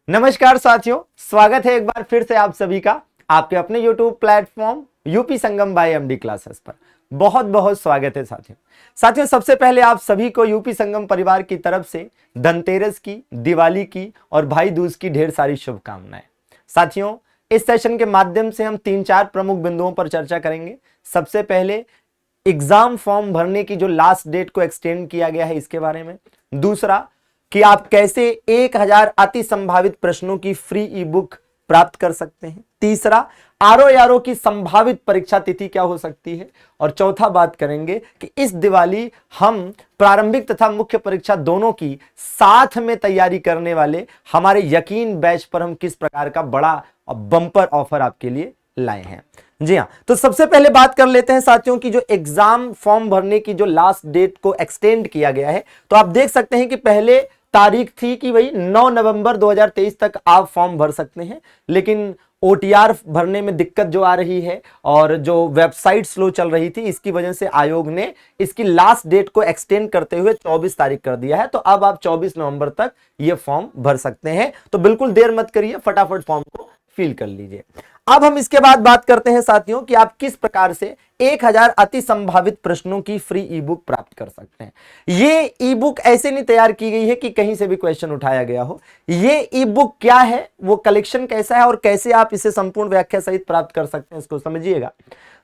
नमस्कार साथियों, स्वागत है एक बार फिर से आप सभी का आपके अपने YouTube प्लेटफॉर्म यूपी संगम बाय एमडी क्लासेस पर। बहुत बहुत स्वागत है साथियों। सबसे पहले आप सभी को यूपी संगम परिवार की तरफ से धनतेरस की, दिवाली की और भाई दूज की ढेर सारी शुभकामनाएं। साथियों, इस सेशन के माध्यम से हम 3-4 प्रमुख बिंदुओं पर चर्चा करेंगे। सबसे पहले एग्जाम फॉर्म भरने की जो लास्ट डेट को एक्सटेंड किया गया है इसके बारे में। दूसरा कि आप कैसे 1000 अति संभावित प्रश्नों की फ्री ई बुक प्राप्त कर सकते हैं। तीसरा, आरओ की संभावित परीक्षा तिथि क्या हो सकती है। और चौथा बात करेंगे कि इस दिवाली हम प्रारंभिक तथा मुख्य परीक्षा दोनों की साथ में तैयारी करने वाले हमारे यकीन बैच पर हम किस प्रकार का बड़ा और बम्पर ऑफर आपके लिए लाए हैं। जी हाँ, तो सबसे पहले बात कर लेते हैं साथियों की जो एग्जाम फॉर्म भरने की जो लास्ट डेट को एक्सटेंड किया गया है। तो आप देख सकते हैं कि पहले तारीख थी कि भाई 9 नवंबर 2023 तक आप फॉर्म भर सकते हैं, लेकिन ओटीआर भरने में दिक्कत जो आ रही है और जो वेबसाइट स्लो चल रही थी, इसकी वजह से आयोग ने इसकी लास्ट डेट को एक्सटेंड करते हुए 24 तारीख कर दिया है। तो अब आप 24 नवंबर तक ये फॉर्म भर सकते हैं। तो बिल्कुल देर मत करिए, फटाफट फॉर्म को फिल कर लीजिए। अब हम इसके बाद बात करते हैं साथियों कि आप किस प्रकार से 1000 अति संभावित प्रश्नों की फ्री ई बुक प्राप्त कर सकते हैं। ये ई बुक ऐसे नहीं तैयार की गई है कि कहीं से भी क्वेश्चन उठाया गया हो। ये ई बुक क्या है, वो कलेक्शन कैसा है और कैसे आप इसे संपूर्ण व्याख्या सहित प्राप्त कर सकते हैं, इसको समझिएगा।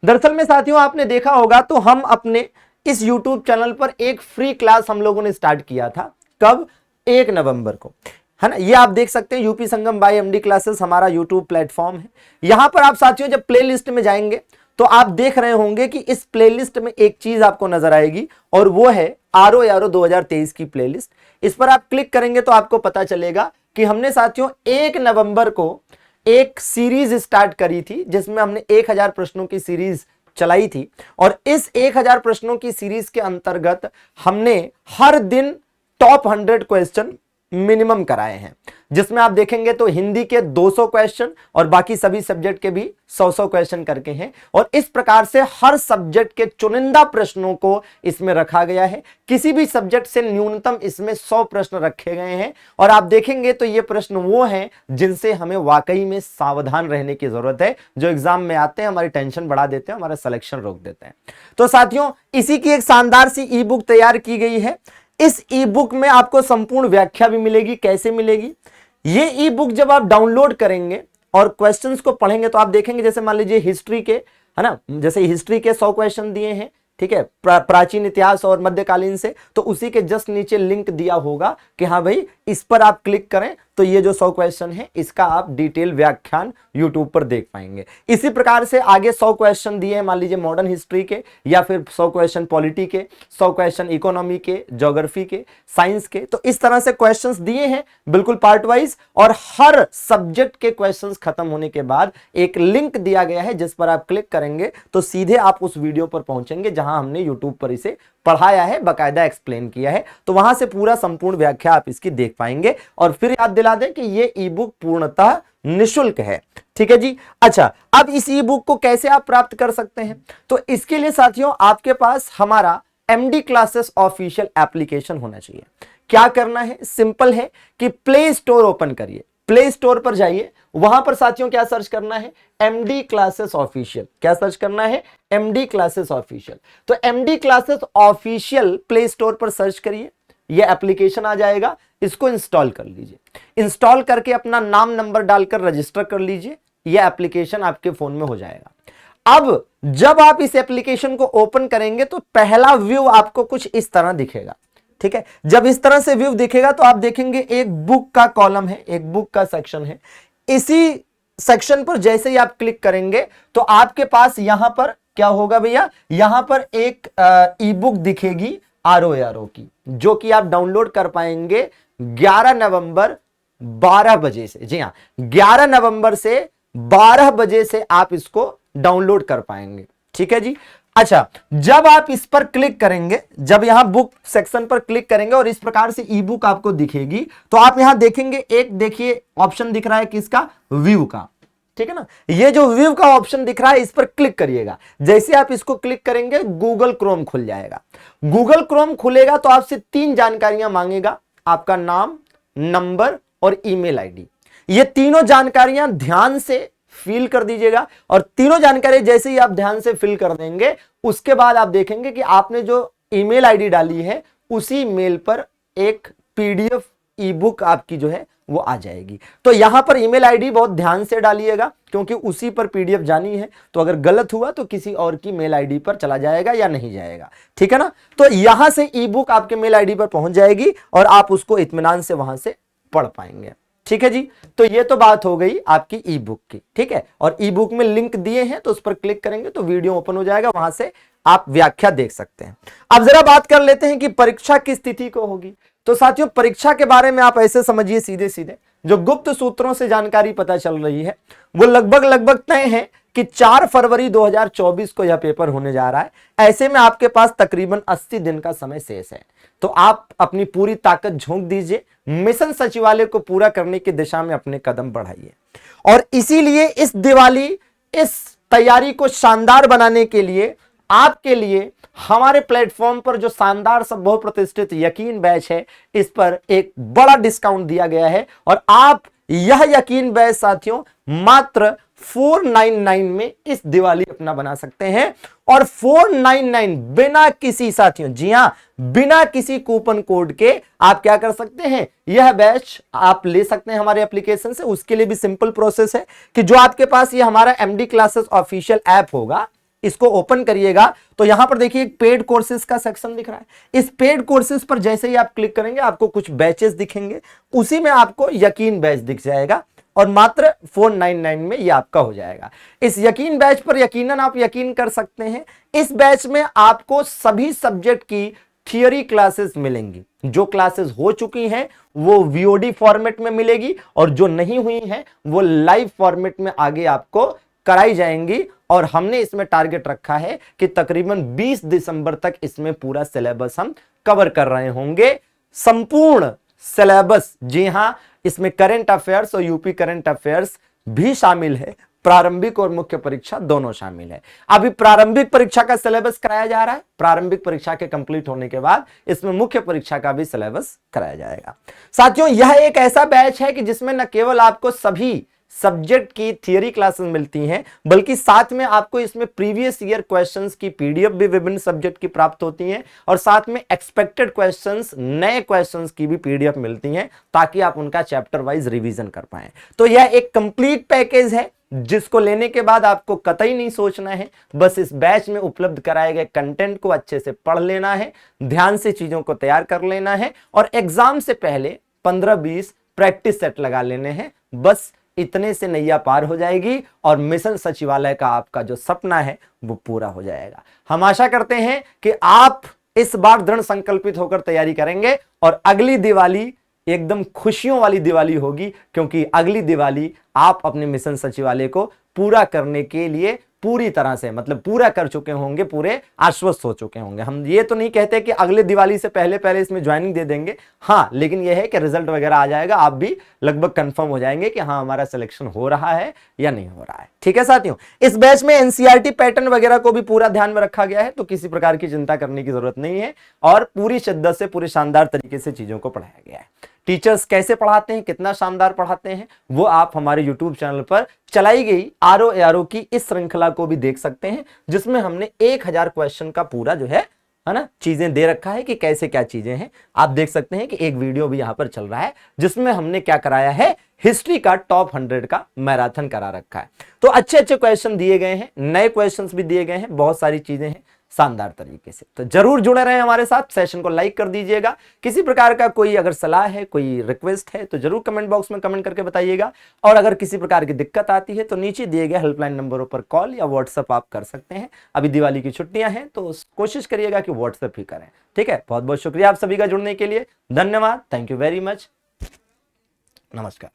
दरअसल में साथियों, आपने देखा होगा तो हम अपने इस YouTube चैनल पर एक फ्री क्लास हम लोगों ने स्टार्ट किया था। कब? 1 नवंबर को, है ना। ये आप देख सकते हैं, यूपी संगम बाय एमडी क्लासेस हमारा यूट्यूब प्लेटफॉर्म है। यहां पर आप साथियों जब प्लेलिस्ट में जाएंगे तो आप देख रहे होंगे कि इस प्लेलिस्ट में एक चीज आपको नजर आएगी और वो है आरओ 2023 की प्लेलिस्ट। इस पर आप क्लिक करेंगे तो आपको पता चलेगा कि हमने साथियों 1 नवंबर को एक सीरीज स्टार्ट करी थी जिसमें हमने 1000 प्रश्नों की सीरीज चलाई थी। और इस 1000 प्रश्नों की सीरीज के अंतर्गत हमने हर दिन टॉप 100 क्वेश्चन मिनिमम कराए हैं, जिसमें आप देखेंगे तो हिंदी के 200 क्वेश्चन और बाकी सभी सब्जेक्ट के भी 100 क्वेश्चन करके हैं। और इस प्रकार से हर सब्जेक्ट के चुनिंदा प्रश्नों को इसमें रखा गया है। किसी भी सब्जेक्ट से न्यूनतम इसमें 100 प्रश्न रखे गए हैं। और आप देखेंगे तो ये प्रश्न वो हैं जिनसे हमें वाकई में सावधान रहने की जरूरत है, जो एग्जाम में आते हैं हमारी टेंशन बढ़ा देते हैं, हमारा सिलेक्शन रोक देते हैं। तो साथियों, इसी की एक शानदार सी ई बुक तैयार की गई है। इस ई बुक में आपको संपूर्ण व्याख्या भी मिलेगी। कैसे मिलेगी? ये ई बुक जब आप डाउनलोड करेंगे और क्वेश्चंस को पढ़ेंगे तो आप देखेंगे, जैसे मान लीजिए हिस्ट्री के, है ना, जैसे हिस्ट्री के 100 क्वेश्चन दिए हैं, ठीक है, प्राचीन इतिहास और मध्यकालीन से, तो उसी के जस्ट नीचे लिंक दिया होगा कि हाँ भाई इस पर आप क्लिक करें तो ये जो 100 क्वेश्चन है इसका आप डिटेल व्याख्यान यूट्यूब पर देख पाएंगे। इसी प्रकार से आगे 100 क्वेश्चन दिए हैं, मान लीजिए मॉडर्न हिस्ट्री के, या फिर 100 क्वेश्चन पॉलिटी के, 100 क्वेश्चन इकोनॉमी के, ज्योग्राफी के, साइंस के। तो इस तरह से क्वेश्चंस दिए हैं बिल्कुल पार्ट वाइज। और हर सब्जेक्ट के क्वेश्चंस खत्म होने के बाद एक लिंक दिया गया है जिस पर आप क्लिक करेंगे तो सीधे आप उस वीडियो पर पहुंचेंगे जहां हमने यूट्यूब पर इसे पढ़ाया है, बकायदा एक्सप्लेन किया है। तो वहां से पूरा संपूर्ण व्याख्या आप इसकी देख पाएंगे। और फिर याद दिला दें कि ये ई बुक पूर्णतः निःशुल्क है, ठीक है जी। अच्छा, अब इस ई बुक को कैसे आप प्राप्त कर सकते हैं? तो इसके लिए साथियों आपके पास हमारा एमडी क्लासेस ऑफिशियल एप्लीकेशन होना चाहिए। क्या करना है? सिंपल है कि प्ले स्टोर ओपन करिए, प्ले स्टोर पर जाइए, वहां पर साथियों क्या सर्च करना है? MD classes official. क्या सर्च करना है? MD classes official. तो MD classes official play store पर सर्च करिए, यह एप्लीकेशन आ जाएगा। इसको इंस्टॉल कर लीजिए। इंस्टॉल करके अपना नाम नंबर डालकर रजिस्टर कर लीजिए, यह एप्लीकेशन आपके फोन में हो जाएगा। अब जब आप इस एप्लीकेशन को ओपन करेंगे तो पहला व्यू आपको कुछ इस तरह दिखेगा, ठीक है। जब इस तरह से व्यू दिखेगा तो आप देखेंगे एक बुक का कॉलम है, एक बुक का सेक्शन है। इसी सेक्शन पर जैसे ही आप क्लिक करेंगे तो आपके पास यहां पर क्या होगा भैया? यहां पर एक ई बुक दिखेगी आरओ की, जो कि आप डाउनलोड कर पाएंगे 11 नवंबर 12 बजे से। जी हाँ, 11 नवंबर से 12 बजे से आप इसको डाउनलोड कर पाएंगे, ठीक है जी। अच्छा, जब आप इस पर क्लिक करेंगे, जब यहां बुक सेक्शन पर क्लिक करेंगे और इस प्रकार से ई बुक आपको दिखेगी तो आप यहां देखेंगे, एक देखिए ऑप्शन दिख रहा है किसका? व्यू का, ठीक है ना। ये जो व्यू का ऑप्शन दिख रहा है इस पर क्लिक करिएगा। जैसे आप इसको क्लिक करेंगे गूगल क्रोम खुल जाएगा। गूगल क्रोम खुलेगा तो आपसे 3 जानकारियां मांगेगा, आपका नाम, नंबर और ईमेल आईडी। ये तीनों जानकारियां ध्यान से फिल कर दीजिएगा और तीनों जानकारी जैसे ही आप ध्यान से फिल कर देंगे उसके बाद आप देखेंगे कि आपने जो ईमेल आईडी डाली है उसी मेल पर एक पीडीएफ ई बुक आपकी जो है वो आ जाएगी। तो यहां पर ईमेल आईडी बहुत ध्यान से डालिएगा क्योंकि उसी पर पीडीएफ जानी है, तो अगर गलत हुआ तो किसी और की मेल आईडी पर चला जाएगा या नहीं जाएगा, ठीक है ना। तो यहां से ई बुक आपके मेल आईडी पर पहुंच जाएगी और आप उसको इत्मीनान से वहां से पढ़ पाएंगे, ठीक है जी। तो ये तो बात हो गई आपकी ई बुक की, ठीक है। और ई बुक में लिंक दिए हैं तो उस पर क्लिक करेंगे तो वीडियो ओपन हो जाएगा, वहां से आप व्याख्या देख सकते हैं। अब जरा बात कर लेते हैं कि परीक्षा किस तिथि को होगी। तो साथियों परीक्षा के बारे में आप ऐसे समझिए सीधे सीधे, जो गुप्त सूत्रों से जानकारी पता चल रही है वो लगभग तय है कि 4 फरवरी 2024 को यह पेपर होने जा रहा है। ऐसे में आपके पास तकरीबन 80 दिन का समय शेष है, तो आप अपनी पूरी ताकत झोंक दीजिए, मिशन सचिवालय को पूरा करने की दिशा में अपने कदम बढ़ाइए। और इसीलिए इस दिवाली इस तैयारी को शानदार बनाने के लिए आपके लिए हमारे प्लेटफॉर्म पर जो शानदार सब बहुप्रतिष्ठित यकीन बैच है इस पर एक बड़ा डिस्काउंट दिया गया है और आप यह यकीन बैच साथियों मात्र 499 में इस दिवाली अपना बना सकते हैं। और 499 बिना किसी साथियों, जी हां, बिना किसी कूपन कोड के आप क्या कर सकते हैं, यह बैच आप ले सकते हैं हमारे एप्लीकेशन से। उसके लिए भी सिंपल प्रोसेस है कि जो आपके पास ये हमारा एमडी क्लासेस ऑफिशियल ऐप होगा, इसको ओपन करिएगा तो यहां पर देखिए एक पेड कोर्सेज का सेक्शन दिख रहा है। इस पेड कोर्सेज पर जैसे ही आप क्लिक करेंगे आपको कुछ बैचेस दिखेंगे, उसी में आपको यकीन बैच दिख जाएगा और मात्र 499 में ये आपका हो जाएगा। इस यकीन बैच पर यकीनन आप यकीन कर सकते हैं, इस बैच में आपको सभी सब्जेक्ट की थियरी क्लासेस मिलेंगी। जो क्लासेस हो चुकी हैं वो वीओडी फॉर्मेट में मिलेगी और जो नहीं हुई हैं वो लाइव फॉर्मेट में आगे आपको कराई जाएंगी। और हमने इसमें टारगेट रखा है कि तकरीबन 20 दिसंबर तक इसमें पूरा सिलेबस हम कवर कर रहे होंगे, संपूर्ण सिलेबस। जी हां, इसमें करंट अफेयर्स और यूपी करंट अफेयर्स भी शामिल है, प्रारंभिक और मुख्य परीक्षा दोनों शामिल है। अभी प्रारंभिक परीक्षा का सिलेबस कराया जा रहा है, प्रारंभिक परीक्षा के कंप्लीट होने के बाद इसमें मुख्य परीक्षा का भी सिलेबस कराया जाएगा। साथियों यह एक ऐसा बैच है कि जिसमें न केवल आपको सभी सब्जेक्ट की थियरी क्लासेस मिलती हैं बल्कि साथ में आपको इसमें प्रीवियस ईयर क्वेश्चंस की पीडीएफ भी विभिन्न सब्जेक्ट की प्राप्त होती हैं और साथ में एक्सपेक्टेड क्वेश्चंस, नए क्वेश्चंस की भी पीडीएफ मिलती हैं ताकि आप उनका चैप्टर वाइज रिवीजन कर पाएं। तो यह एक कंप्लीट पैकेज है जिसको लेने के बाद आपको कतई नहीं सोचना है, बस इस बैच में उपलब्ध कराए गए कंटेंट को अच्छे से पढ़ लेना है, ध्यान से चीजों को तैयार कर लेना है और एग्जाम से पहले 15-20 प्रैक्टिस सेट लगा लेने हैं। बस इतने से नैया पार हो जाएगी और मिशन सचिवालय का आपका जो सपना है वो पूरा हो जाएगा। हम आशा करते हैं कि आप इस बार दृढ़ संकल्पित होकर तैयारी करेंगे और अगली दिवाली एकदम खुशियों वाली दिवाली होगी, क्योंकि अगली दिवाली आप अपने मिशन सचिवालय को पूरा करने के लिए पूरी तरह से, मतलब पूरा कर चुके होंगे, पूरे आश्वस्त हो चुके होंगे। हम ये तो नहीं कहते कि अगले दिवाली से पहले पहले इसमें ज्वाइनिंग दे देंगे, हाँ, लेकिन यह है कि रिजल्ट वगैरह आ जाएगा, आप भी लगभग कंफर्म हो जाएंगे कि हाँ हमारा सिलेक्शन हो रहा है या नहीं हो रहा है। ठीक है साथियों, इस बैच में एनसीईआरटी पैटर्न वगैरह को भी पूरा ध्यान में रखा गया है, तो किसी प्रकार की चिंता करने की जरूरत नहीं है और पूरी शिद्दत से, पूरे शानदार तरीके से चीजों को पढ़ाया गया है। टीचर्स कैसे पढ़ाते हैं, कितना शानदार पढ़ाते हैं, वो आप हमारे YouTube चैनल पर चलाई गई ROARO की इस श्रृंखला को भी देख सकते हैं, जिसमें हमने 1000 क्वेश्चन का पूरा जो है ना चीजें दे रखा है कि कैसे क्या चीजें हैं। आप देख सकते हैं कि एक वीडियो भी यहां पर चल रहा है जिसमें हमने क्या कराया है, हिस्ट्री का टॉप 100 का मैराथन करा रखा है। तो अच्छे अच्छे क्वेश्चन दिए गए हैं, नए क्वेश्चंस भी दिए गए हैं, बहुत सारी चीजें हैं शानदार तरीके से। तो जरूर जुड़े रहें हमारे साथ, सेशन को लाइक कर दीजिएगा। किसी प्रकार का कोई अगर सलाह है, कोई रिक्वेस्ट है तो जरूर कमेंट बॉक्स में कमेंट करके बताइएगा। और अगर किसी प्रकार की दिक्कत आती है तो नीचे दिए गए हेल्पलाइन नंबरों पर कॉल या व्हाट्सएप आप कर सकते हैं। अभी दिवाली की छुट्टियां हैं तो कोशिश करिएगा कि व्हाट्सएप ही करें। ठीक है, बहुत बहुत शुक्रिया आप सभी का जुड़ने के लिए, धन्यवाद, थैंक यू वेरी मच, नमस्कार।